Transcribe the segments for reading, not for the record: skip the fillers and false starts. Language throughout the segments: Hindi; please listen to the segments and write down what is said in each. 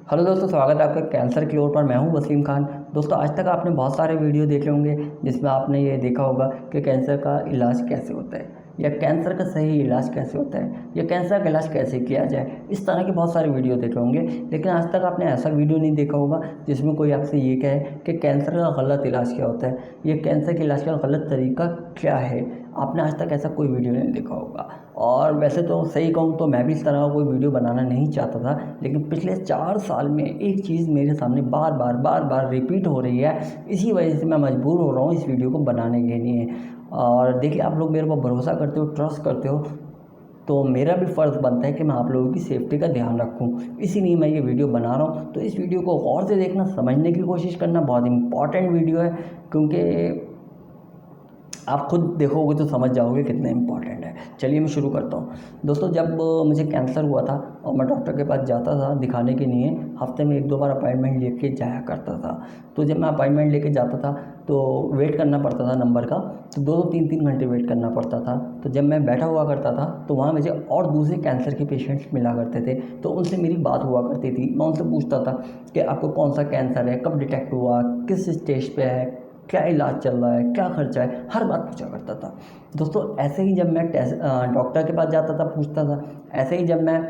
हेलो दोस्तों, स्वागत है आपका कैंसर की ओर पर। मैं हूं वसीम खान। दोस्तों, आज तक आपने बहुत सारे वीडियो देखे होंगे जिसमें आपने ये देखा होगा कि कैंसर का इलाज कैसे होता है, या कैंसर का सही इलाज कैसे होता है, या कैंसर का इलाज कैसे किया जाए। इस तरह के बहुत सारे वीडियो देखे होंगे, लेकिन आज तक आपने ऐसा वीडियो नहीं देखा होगा जिसमें कोई आपसे ये कहे कि कैंसर का गलत इलाज क्या होता है, या कैंसर के इलाज का गलत तरीका क्या है। आपने आज तक ऐसा कोई वीडियो नहीं देखा होगा। और वैसे तो सही कहूँ तो मैं भी इस तरह का कोई वीडियो बनाना नहीं चाहता था, लेकिन पिछले 4 साल में एक चीज़ मेरे सामने बार बार रिपीट हो रही है। इसी वजह से मैं मजबूर हो रहा हूँ इस वीडियो को बनाने के लिए। और देखिए, आप लोग मेरे पर भरोसा करते हो, ट्रस्ट करते हो, तो मेरा भी फ़र्ज़ बनता है कि मैं आप लोगों की सेफ्टी का ध्यान रखूं। इसीलिए मैं ये वीडियो बना रहा हूं। तो इस वीडियो को गौर से देखना, समझने की कोशिश करना। बहुत इंपॉर्टेंट वीडियो है, क्योंकि आप खुद देखोगे तो समझ जाओगे कितना इम्पॉर्टेंट है। चलिए मैं शुरू करता हूँ। दोस्तों, जब मुझे कैंसर हुआ था और मैं डॉक्टर के पास जाता था दिखाने के लिए, हफ्ते में 1-2 बार अपॉइंटमेंट लेके जाया करता था। तो जब मैं अपॉइंटमेंट लेके जाता था तो वेट करना पड़ता था नंबर का, तो 2-3 घंटे वेट करना पड़ता था। तो जब मैं बैठा हुआ करता था तो वहाँ मुझे और दूसरे कैंसर के पेशेंट्स मिला करते थे, तो उनसे मेरी बात हुआ करती थी। मैं उनसे पूछता था कि आपको कौन सा कैंसर है, कब डिटेक्ट हुआ, किस स्टेज पे है, क्या इलाज चल रहा है, क्या खर्चा है, हर बात पूछा करता था। दोस्तों, ऐसे ही जब मैं डॉक्टर के पास जाता था, पूछता था, ऐसे ही जब मैं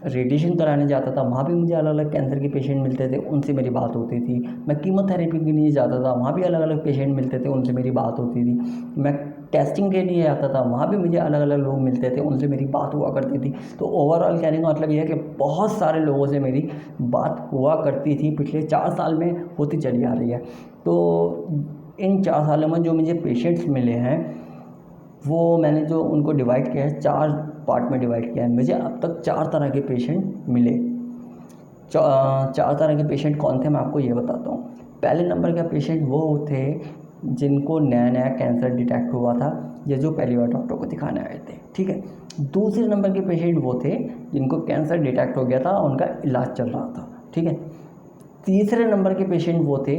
रेडिएशन कराने जाता था, वहाँ भी मुझे अलग अलग कैंसर के पेशेंट मिलते थे, उनसे मेरी बात होती थी। मैं कीमोथेरेपी के लिए जाता था, वहाँ भी अलग अलग पेशेंट मिलते थे, उनसे मेरी बात होती थी। मैं टेस्टिंग के लिए आता था, वहाँ भी मुझे अलग अलग लोग मिलते थे, उनसे मेरी बात हुआ करती थी। तो ओवरऑल कहने का मतलब ये है कि बहुत सारे लोगों से मेरी बात हुआ करती थी, पिछले 4 साल में होती चली आ रही है। तो इन 4 सालों में जो मुझे पेशेंट्स मिले हैं, वो मैंने जो उनको डिवाइड किया है, 4 पार्ट में डिवाइड किया है। मुझे अब तक 4 तरह के पेशेंट मिले। 4 तरह के पेशेंट कौन थे, मैं आपको ये बताता हूँ। पहले नंबर का पेशेंट वो थे जिनको नया नया कैंसर डिटेक्ट हुआ था, या जो पहली बार डॉक्टर को दिखाने आए थे, ठीक है। दूसरे नंबर के पेशेंट वो थे जिनको कैंसर डिटेक्ट हो गया था, उनका इलाज चल रहा था, ठीक है। तीसरे नंबर के पेशेंट वो थे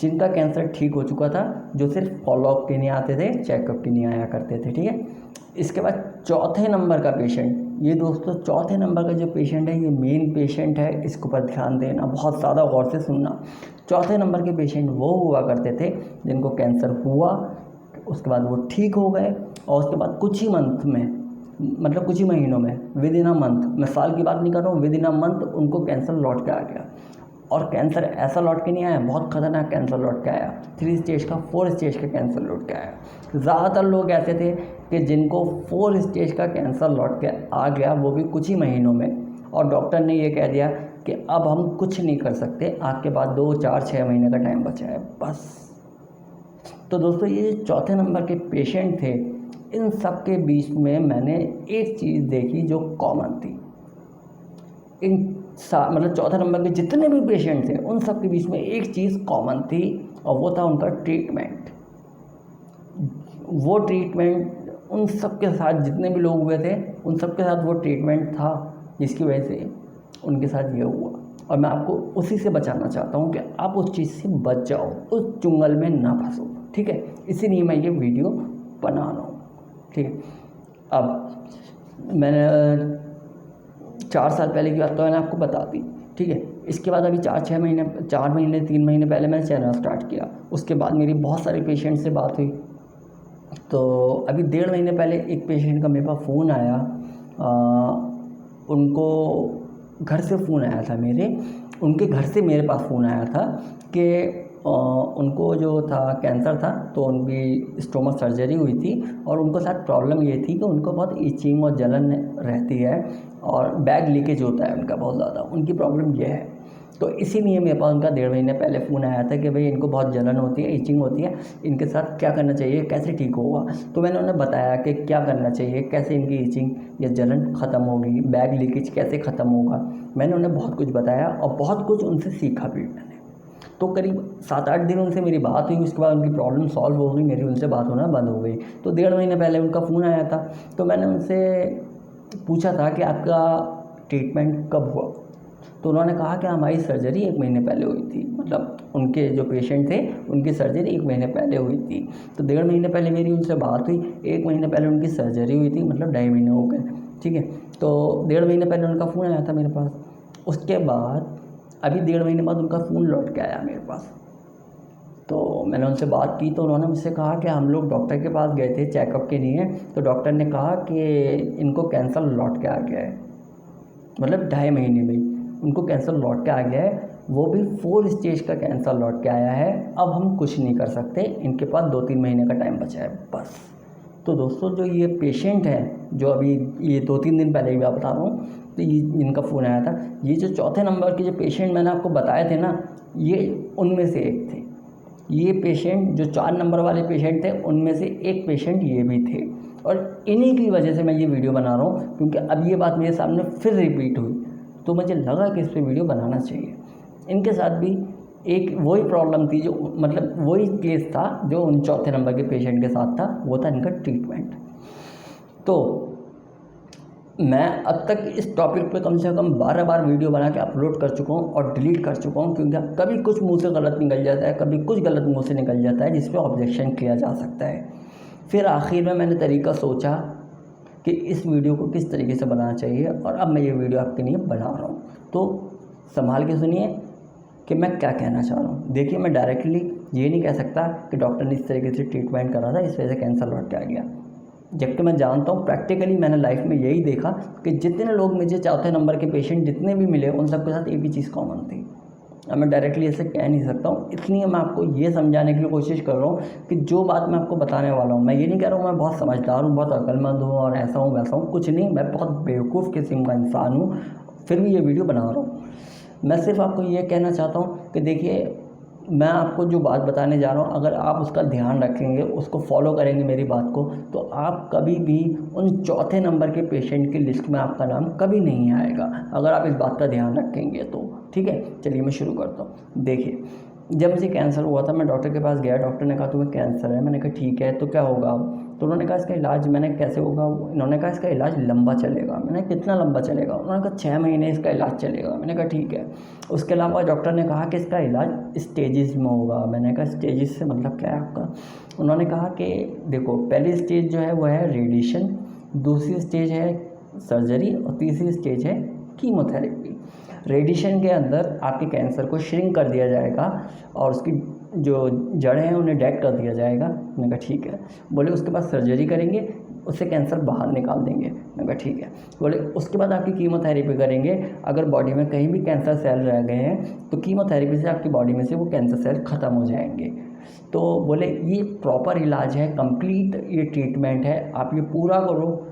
जिनका कैंसर ठीक हो चुका था, जो सिर्फ फॉलोअप के लिए आते थे, चेकअप के लिए आया करते थे, ठीक है। इसके बाद चौथे नंबर का पेशेंट, ये दोस्तों चौथे नंबर का जो पेशेंट है, ये मेन पेशेंट है, इसके ऊपर ध्यान देना, बहुत ज़्यादा गौर से सुनना। चौथे नंबर के पेशेंट वो हुआ करते थे जिनको कैंसर हुआ, उसके बाद वो ठीक हो गए, और उसके बाद कुछ ही मंथ में, मतलब कुछ ही महीनों में, विद इन अ मंथ, मैं साल की बात नहीं कर रहा हूँ, विद इन अ मंथ उनको कैंसर लौट के आ गया। और कैंसर ऐसा लौट के नहीं आया, बहुत ख़तरनाक कैंसर लौट के आया, 3 स्टेज का, 4 स्टेज का कैंसर लौट के आया। ज़्यादातर लोग ऐसे थे कि जिनको 4 स्टेज का कैंसर लौट के आ गया, वो भी कुछ ही महीनों में, और डॉक्टर ने ये कह दिया कि अब हम कुछ नहीं कर सकते, आपके पास 2-4-6 महीने का टाइम बचा है, बस। तो दोस्तों, ये चौथे नंबर के पेशेंट थे, इन सब के बीच में मैंने एक चीज़ देखी जो कॉमन थी। मतलब चौथे नंबर के जितने भी पेशेंट थे, उन सब के बीच में एक चीज़ कॉमन थी, और वो था उनका ट्रीटमेंट। वो ट्रीटमेंट उन सब के साथ, जितने भी लोग हुए थे उन सब के साथ वो ट्रीटमेंट था, जिसकी वजह से उनके साथ ये हुआ। और मैं आपको उसी से बचाना चाहता हूँ कि आप उस चीज़ से बच जाओ, उस चुंगल में ना फंसो, ठीक है। इसीलिए मैं ये वीडियो बना रहा हूँ, ठीक है। अब मैंने 4 साल पहले की बात तो मैंने आपको बता दी, ठीक है। इसके बाद अभी 4 महीने 3 महीने पहले मैंने चैनल स्टार्ट किया। उसके बाद मेरी बहुत सारे पेशेंट से बात हुई। तो अभी 1.5 महीने पहले एक पेशेंट का मेरे पास फ़ोन आया। उनको घर से फ़ोन आया था, उनके घर से मेरे पास फ़ोन आया था कि उनको जो था कैंसर था, तो उनकी स्टोमक सर्जरी हुई थी, और उनको साथ प्रॉब्लम ये थी कि उनको बहुत इचिंग और जलन रहती है, और बैग लीकेज होता है उनका बहुत ज़्यादा, उनकी प्रॉब्लम ये है। तो इसीलिए मेरे पास उनका 1.5 महीने पहले फ़ोन आया था कि भाई इनको बहुत जलन होती है, इचिंग होती है, इनके साथ क्या करना चाहिए, कैसे ठीक होगा। तो मैंने उन्हें बताया कि क्या करना चाहिए, कैसे इनकी इचिंग या जलन ख़त्म होगी, बैग लीकेज कैसे ख़त्म होगा। मैंने उन्हें बहुत कुछ बताया, और बहुत कुछ उनसे सीखा भी मैंने। तो करीब 7-8 दिन उनसे मेरी बात हुई, उसके बाद उनकी प्रॉब्लम सॉल्व हो गई, मेरी उनसे बात होना बंद हो गई। तो 1.5 महीने पहले उनका फ़ोन आया था, तो मैंने उनसे पूछा था कि आपका ट्रीटमेंट कब हुआ। तो उन्होंने कहा कि हमारी सर्जरी 1 महीने पहले हुई थी, मतलब उनके जो पेशेंट थे उनकी सर्जरी 1 महीने पहले हुई थी। तो 1.5 महीने पहले मेरी उनसे बात हुई, 1 महीने पहले उनकी सर्जरी हुई थी, मतलब 2.5 महीने हो गए, ठीक है। तो 1.5 महीने पहले उनका फ़ोन आया था मेरे पास। उसके बाद अभी 1.5 महीने बाद उनका फ़ोन लौट के आया मेरे पास। तो मैंने उनसे बात की तो उन्होंने मुझसे कहा कि हम लोग डॉक्टर के पास गए थे चेकअप के लिए, तो डॉक्टर ने कहा कि इनको कैंसर लौट के आ गया है, मतलब 2.5 महीने में ही उनको कैंसर लौट के आ गया है, वो भी 4 स्टेज का कैंसर लौट के आया है। अब हम कुछ नहीं कर सकते, इनके पास 2-3 महीने का टाइम बचा है बस। तो दोस्तों जो ये पेशेंट है, जो अभी ये 2-3 दिन पहले ही मैं बता रहा हूँ, तो ये इनका फ़ोन आया था, ये जो चौथे नंबर के जो पेशेंट मैंने आपको बताए थे ना, ये उनमें से एक थे। ये पेशेंट जो 4 नंबर वाले पेशेंट थे, उनमें से एक पेशेंट ये भी थे, और इन्हीं की वजह से मैं ये वीडियो बना रहा हूँ, क्योंकि अब ये बात मेरे सामने फिर रिपीट हुई, तो मुझे लगा कि इस पर वीडियो बनाना चाहिए। इनके साथ भी एक वही प्रॉब्लम थी, जो मतलब वही केस था जो उन चौथे नंबर के पेशेंट के साथ था, वो था इनका ट्रीटमेंट। तो मैं अब तक इस टॉपिक पे कम से कम 12 बार वीडियो बना के अपलोड कर चुका हूँ और डिलीट कर चुका हूँ, क्योंकि कभी कुछ मुंह से गलत निकल जाता है, कभी कुछ गलत मुंह से निकल जाता है, जिस पे ऑब्जेक्शन किया जा सकता है। फिर आखिर में मैंने तरीका सोचा कि इस वीडियो को किस तरीके से बनाना चाहिए, और अब मैं ये वीडियो आपके लिए बना रहा हूँ। तो संभाल के सुनिए कि मैं क्या कहना चाह रहा हूँ। देखिए, मैं डायरेक्टली ये नहीं कह सकता कि डॉक्टर ने इस तरीके से ट्रीटमेंट करा था, इस वजह से कैंसर लौट के आ गया, जबकि मैं जानता हूँ प्रैक्टिकली मैंने लाइफ में यही देखा कि जितने लोग मुझे चौथे नंबर के पेशेंट जितने भी मिले, उन सबके साथ एक ही चीज़ कॉमन थी। अब मैं डायरेक्टली ऐसे कह नहीं सकता हूँ, इसलिए मैं आपको ये समझाने की कोशिश कर रहा हूँ कि जो बात मैं आपको बताने वाला हूँ, मैं ये नहीं कह रहा हूँ मैं बहुत समझदार हूँ, बहुत अक्लमंद हूँ और ऐसा हूँ वैसा हूँ, कुछ नहीं, मैं बहुत बेवकूफ़ किस्म का इंसान हूँ, फिर भी ये वीडियो बना रहा हूँ। मैं सिर्फ आपको ये कहना चाहता हूँ कि देखिए, मैं आपको जो बात बताने जा रहा हूँ, अगर आप उसका ध्यान रखेंगे, उसको फॉलो करेंगे मेरी बात को, तो आप कभी भी उन चौथे नंबर के पेशेंट की लिस्ट में आपका नाम कभी नहीं आएगा, अगर आप इस बात का ध्यान रखेंगे तो। ठीक है, चलिए मैं शुरू करता हूँ। देखिए, जब मुझे कैंसर हुआ था, मैं डॉक्टर के पास गया, डॉक्टर ने कहा तुम्हें कैंसर है। मैंने कहा ठीक है, तो क्या होगा? तो उन्होंने कहा इसका इलाज। मैंने कैसे होगा? इन्होंने कहा इसका इलाज लंबा चलेगा। मैंने कितना लंबा चलेगा? उन्होंने कहा 6 महीने इसका इलाज चलेगा। मैंने कहा ठीक है। उसके अलावा डॉक्टर ने कहा कि इसका इलाज स्टेजेस में होगा। मैंने कहा स्टेजेस से मतलब क्या है आपका? उन्होंने कहा कि देखो, पहली स्टेज जो है वो है रेडिएशन, दूसरी स्टेज है सर्जरी और तीसरी स्टेज है कीमोथेरेपी। रेडिएशन के अंदर आपके कैंसर को श्रिंक कर दिया जाएगा और उसकी जो जड़ें हैं उन्हें डेड कर दिया जाएगा। मैंने कहा ठीक है। बोले उसके बाद सर्जरी करेंगे, उससे कैंसर बाहर निकाल देंगे। मैंने कहा ठीक है। बोले उसके बाद आपकी कीमोथेरेपी करेंगे, अगर बॉडी में कहीं भी कैंसर सेल रह गए हैं तो कीमोथेरेपी से आपकी बॉडी में से वो कैंसर सेल ख़त्म हो जाएंगे। तो बोले ये प्रॉपर इलाज है, कंप्लीट ये ट्रीटमेंट है, आप ये पूरा करो,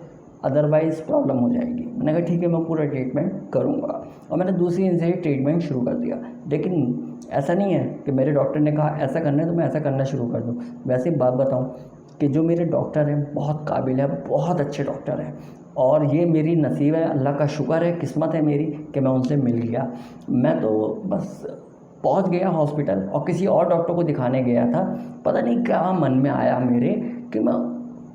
अदरवाइज़ प्रॉब्लम हो जाएगी। मैंने कहा ठीक है, मैं पूरा ट्रीटमेंट करूँगा, और मैंने दूसरी दिन से ही ट्रीटमेंट शुरू कर दिया। लेकिन ऐसा नहीं है कि मेरे डॉक्टर ने कहा ऐसा करना है तो मैं ऐसा करना शुरू कर दूँ। वैसे बात बताऊँ कि जो मेरे डॉक्टर हैं बहुत काबिल है, बहुत अच्छे डॉक्टर हैं, और ये मेरी नसीब है, अल्लाह का शुक्र है, किस्मत है मेरी कि मैं उनसे मिल गया। मैं तो बस पहुंच गया हॉस्पिटल और किसी और डॉक्टर को दिखाने गया था। पता नहीं क्या मन में आया मेरे कि मैं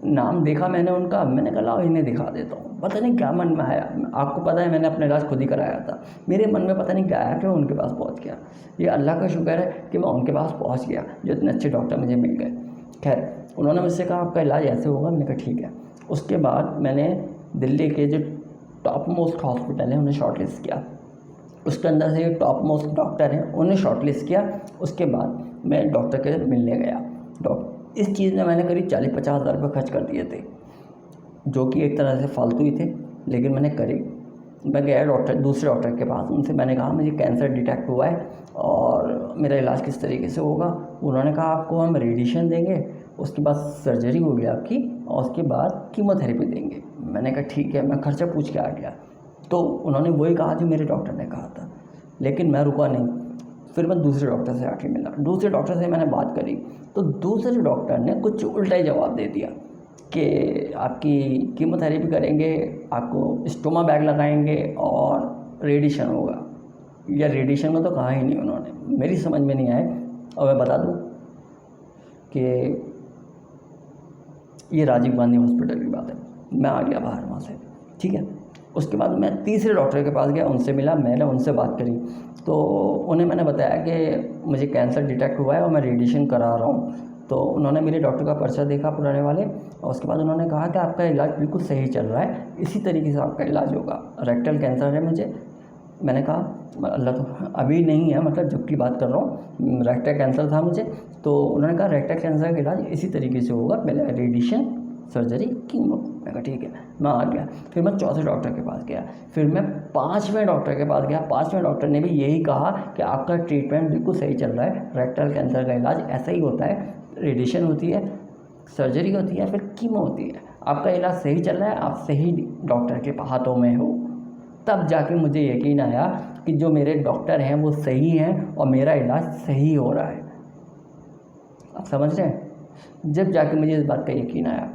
नाम देखा मैंने उनका, मैंने कहा लाओ इन्हें दिखा देता हूँ। पता नहीं क्या मन में आया, आपको पता है मैंने अपना इलाज खुद ही कराया था। मेरे मन में पता नहीं क्या आया कि मैं उनके पास पहुँच गया। ये अल्लाह का शुक्र है कि मैं उनके पास पहुँच गया, जो इतने अच्छे डॉक्टर मुझे मिल गए। खैर, उन्होंने मुझसे कहा आपका इलाज ऐसे होगा। मैंने कहा ठीक है। उसके बाद मैंने दिल्ली के जो टॉप मोस्ट हॉस्पिटल हैं उन्हें शॉर्टलिस्ट किया, उसके अंदर से टॉप मोस्ट डॉक्टर हैं उन्हें शॉर्टलिस्ट किया। उसके बाद मैं डॉक्टर के मिलने गया। इस चीज़ में मैंने करीब 40-50 हज़ार रुपये खर्च कर दिए थे, जो कि एक तरह से फालतू ही थे, लेकिन मैंने करे। मैं गया दूसरे डॉक्टर के पास, उनसे मैंने कहा मुझे कैंसर डिटेक्ट हुआ है और मेरा इलाज किस तरीके से होगा। उन्होंने कहा आपको हम रेडिएशन देंगे, उसके बाद सर्जरी होगी आपकी, और उसके बाद कीमोथेरेपी देंगे। मैंने कहा ठीक है, मैं खर्चा पूछ के आ गया। तो उन्होंने वही कहा जो मेरे डॉक्टर ने कहा था, लेकिन मैं रुका नहीं। फिर मैं दूसरे डॉक्टर से आके मिला, दूसरे डॉक्टर से मैंने बात करी, तो दूसरे डॉक्टर ने कुछ उल्टा ही जवाब दे दिया कि आपकी कीमोथेरेपी करेंगे, आपको स्टोमा बैग लगाएंगे और रेडिएशन होगा। या रेडिएशन में तो कहा ही नहीं उन्होंने, मेरी समझ में नहीं आए। और मैं बता दूं कि ये राजीव गांधी हॉस्पिटल की बात है। मैं आ गया बाहर वहाँ से, ठीक है। उसके बाद मैं तीसरे डॉक्टर के पास गया, उनसे मिला, मैंने उनसे बात करी, तो उन्हें मैंने बताया कि मुझे कैंसर डिटेक्ट हुआ है और मैं रेडिएशन करा रहा हूँ। तो उन्होंने मेरे डॉक्टर का पर्चा देखा पुराने वाले, और उसके बाद उन्होंने कहा कि आपका इलाज बिल्कुल सही चल रहा है, इसी तरीके से आपका इलाज होगा। रेक्टल कैंसर है मुझे, मैंने कहा अल्लाह तो अभी नहीं है, मतलब जब की बात कर रहा हूँ, रेक्टल कैंसर था मुझे। तो उन्होंने कहा रेक्टल कैंसर का इलाज इसी तरीके से होगा, पहले रेडिएशन, सर्जरी, कीमो। मैं कहा ठीक है, मैं आ गया। फिर मैं चौथे डॉक्टर के पास गया, फिर मैं 5वें डॉक्टर के पास गया। 5वें डॉक्टर ने भी यही कहा कि आपका ट्रीटमेंट बिल्कुल सही चल रहा है, रेक्टल कैंसर का इलाज ऐसा ही होता है, रेडिएशन होती है, सर्जरी होती है, फिर कीमो होती है, आपका इलाज सही चल रहा है, आप सही डॉक्टर के हाथों में हो। तब जाके मुझे यकीन आया कि जो मेरे डॉक्टर हैं वो सही हैं और मेरा इलाज सही हो रहा है। आप समझ रहे हैं? जब जाके मुझे इस बात का यकीन आया,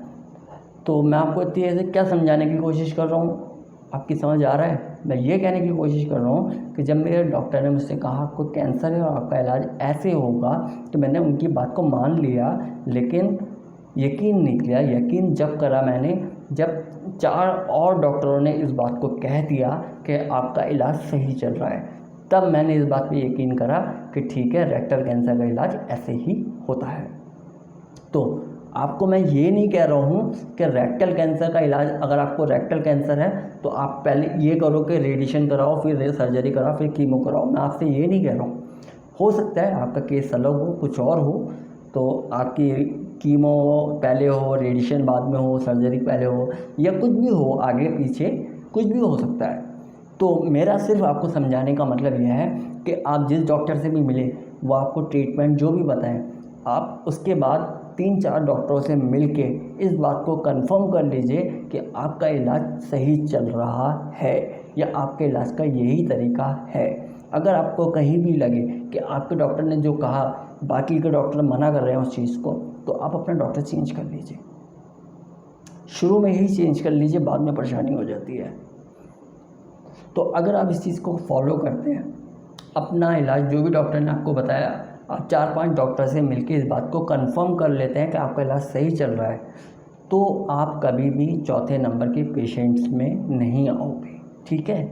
तो मैं आपको इतनी ऐसे क्या समझाने की कोशिश कर रहा हूँ, आपकी समझ आ रहा है? मैं ये कहने की कोशिश कर रहा हूँ कि जब मेरे डॉक्टर ने मुझसे कहा आपको कैंसर है और आपका इलाज ऐसे होगा, तो मैंने उनकी बात को मान लिया, लेकिन यकीन नहीं किया। यकीन जब करा मैंने, जब 4 और डॉक्टरों ने इस बात को कह दिया कि आपका इलाज सही चल रहा है, तब मैंने इस बात पे यकीन करा कि ठीक है, रेक्टल कैंसर का इलाज ऐसे ही होता है। तो आपको मैं ये नहीं कह रहा हूँ कि रेक्टल कैंसर का इलाज, अगर आपको रेक्टल कैंसर है तो आप पहले ये करो कि रेडिएशन कराओ, फिर सर्जरी कराओ, फिर कीमो कराओ। मैं आपसे ये नहीं कह रहा हूँ। हो सकता है आपका केस अलग हो, कुछ और हो, तो आपकी कीमो पहले हो, रेडिएशन बाद में हो, सर्जरी पहले हो, या कुछ भी हो, आगे पीछे कुछ भी हो सकता है। तो मेरा सिर्फ आपको समझाने का मतलब यह है कि आप जिस डॉक्टर से भी मिले, वो आपको ट्रीटमेंट जो भी बताएं, आप उसके बाद 3-4 डॉक्टरों से मिलके इस बात को कंफर्म कर लीजिए कि आपका इलाज सही चल रहा है या आपके इलाज का यही तरीका है। अगर आपको कहीं भी लगे कि आपके डॉक्टर ने जो कहा बाकी के डॉक्टर मना कर रहे हैं उस चीज़ को, तो आप अपना डॉक्टर चेंज कर लीजिए। शुरू में ही चेंज कर लीजिए, बाद में परेशानी हो जाती है। तो अगर आप इस चीज़ को फॉलो करते हैं, अपना इलाज जो भी डॉक्टर ने आपको बताया, आप 4-5 डॉक्टर से मिलकर इस बात को कंफर्म कर लेते हैं कि आपका इलाज सही चल रहा है, तो आप कभी भी चौथे नंबर के पेशेंट्स में नहीं आओगे। ठीक है?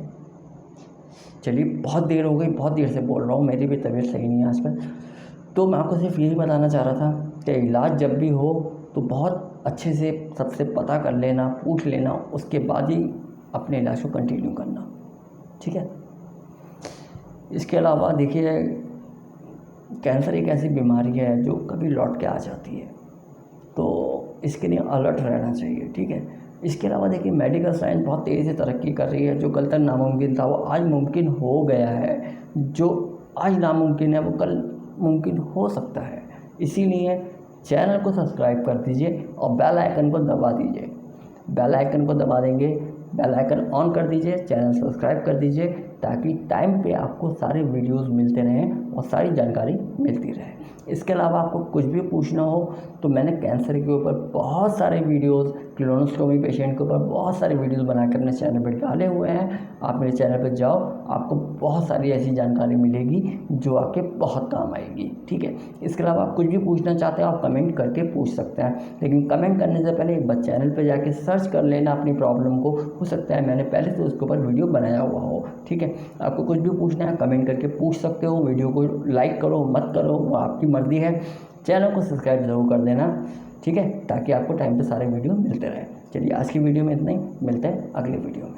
चलिए, बहुत देर हो गई, बहुत देर से बोल रहा हूँ, मेरी भी तबीयत सही नहीं है आजकल। तो मैं आपको सिर्फ यही बताना चाह रहा था कि इलाज जब भी हो तो बहुत अच्छे से सबसे पता कर लेना, पूछ लेना, उसके बाद ही अपने इलाज को कंटिन्यू करना। ठीक है? इसके अलावा देखिए, कैंसर एक ऐसी बीमारी है जो कभी लौट के आ जाती है, तो इसके लिए अलर्ट रहना चाहिए। ठीक है? इसके अलावा देखिए, मेडिकल साइंस बहुत तेज़ी से तरक्की कर रही है। जो कल तक नामुमकिन था वो आज मुमकिन हो गया है, जो आज नामुमकिन है वो कल मुमकिन हो सकता है। इसीलिए चैनल को सब्सक्राइब कर दीजिए और बेल आइकन को दबा दीजिए। बेल आइकन को दबा देंगे, बेल आइकन ऑन कर दीजिए, चैनल सब्सक्राइब कर दीजिए, ताकि टाइम पे आपको सारे वीडियोस मिलते रहें और सारी जानकारी मिलती रहे। इसके अलावा आपको कुछ भी पूछना हो तो मैंने कैंसर के ऊपर बहुत सारे वीडियोस, क्लोनोस्टोमी पेशेंट के ऊपर बहुत सारे वीडियोस बनाकर अपने चैनल पर डाले हुए हैं। आप मेरे चैनल पर जाओ, आपको बहुत सारी ऐसी जानकारी मिलेगी जो आपके बहुत काम आएगी। ठीक है? इसके अलावा आप कुछ भी पूछना चाहते हैं आप कमेंट करके पूछ सकते हैं, लेकिन कमेंट करने से पहले एक बार चैनल पर जाके सर्च कर लेना अपनी प्रॉब्लम को। हो सकता है मैंने पहले से उसके ऊपर वीडियो बनाया हुआ हो। ठीक है? आपको कुछ भी पूछना है कमेंट करके पूछ सकते हो। वीडियो को लाइक करो मत करो वो आपकी मर्ज़ी है। चैनल को सब्सक्राइब ज़रूर कर देना। ठीक है? ताकि आपको टाइम पे सारे वीडियो मिलते रहे। चलिए, आज की वीडियो में इतना ही, मिलते हैं अगले वीडियो में।